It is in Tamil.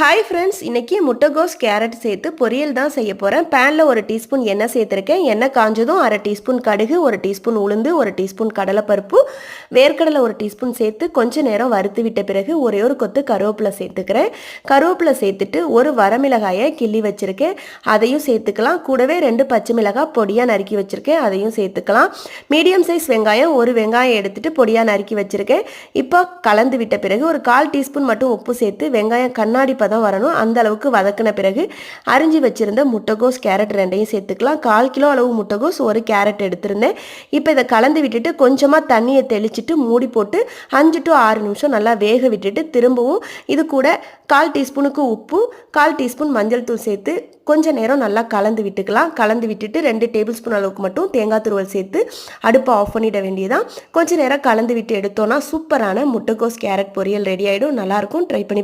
ஹாய் ஃப்ரெண்ட்ஸ், இன்னைக்கு முட்டைகோஸ் கேரட் சேர்த்து பொரியல் தான் செய்ய போகிறேன். பேனில் 1 டீஸ்பூன் எண்ணெய் சேர்த்துருக்கேன். எண்ணெய் காஞ்சதும் 1/2 டீஸ்பூன் கடுகு, 1 டீஸ்பூன் உளுந்து, 1 டீஸ்பூன் கடலைப்பருப்பு, வேர்க்கடலை 1 டீஸ்பூன் சேர்த்து கொஞ்சம் நேரம் வறுத்து விட்ட பிறகு ஒரே ஒரு கொத்து கருவேப்பிலை சேர்த்துக்கிறேன். கருவேப்பிலை சேர்த்துட்டு ஒரு வரமிளகாயை கிள்ளி வச்சுருக்கேன், அதையும் சேர்த்துக்கலாம். கூடவே 2 பச்சை மிளகாய் பொடியாக நறுக்கி வச்சுருக்கேன், அதையும் சேர்த்துக்கலாம். மீடியம் சைஸ் வெங்காயம், ஒரு வெங்காயம் எடுத்துட்டு பொடியாக நறுக்கி வச்சுருக்கேன். இப்போ கலந்து விட்ட பிறகு ஒரு 1/4 டீஸ்பூன் மட்டும் உப்பு சேர்த்து வெங்காயம் கண்ணாடி பதம் வரணும் அந்த அளவுக்கு வதக்கின பிறகு அரிஞ்சு வச்சிருந்த முட்டைகோஸ் கேரட் ரெண்டையும் சேர்த்துக்கலாம். 1/4 கிலோ அளவு முட்டைகோஸ், ஒரு கேரட் எடுத்திருந்தேன். இப்போ இதை கலந்து விட்டுட்டு கொஞ்சமாக தண்ணியை தெளிச்சிட்டு மூடி போட்டு 5 to 6 நிமிஷம் நல்லா வேக விட்டுட்டு திரும்பவும் இது கூட 1/4 டீஸ்பூனுக்கு உப்பு, 1/4 டீஸ்பூன் மஞ்சள் தூள் சேர்த்து கொஞ்ச நேரம் நல்லா கலந்து விட்டுக்கலாம். கலந்து விட்டுட்டு 2 டேபிள் ஸ்பூன் அளவுக்கு மட்டும் தேங்காய் துருவல் சேர்த்து அடுப்பை ஆஃப் பண்ணிட வேண்டியதான். கொஞ்ச நேரம் கலந்து விட்டு எடுத்தோன்னா சூப்பரான முட்டைகோஸ் கேரட் பொரியல் ரெடி ஆகிடும். நல்லாயிருக்கும். ட்ரை பண்ணி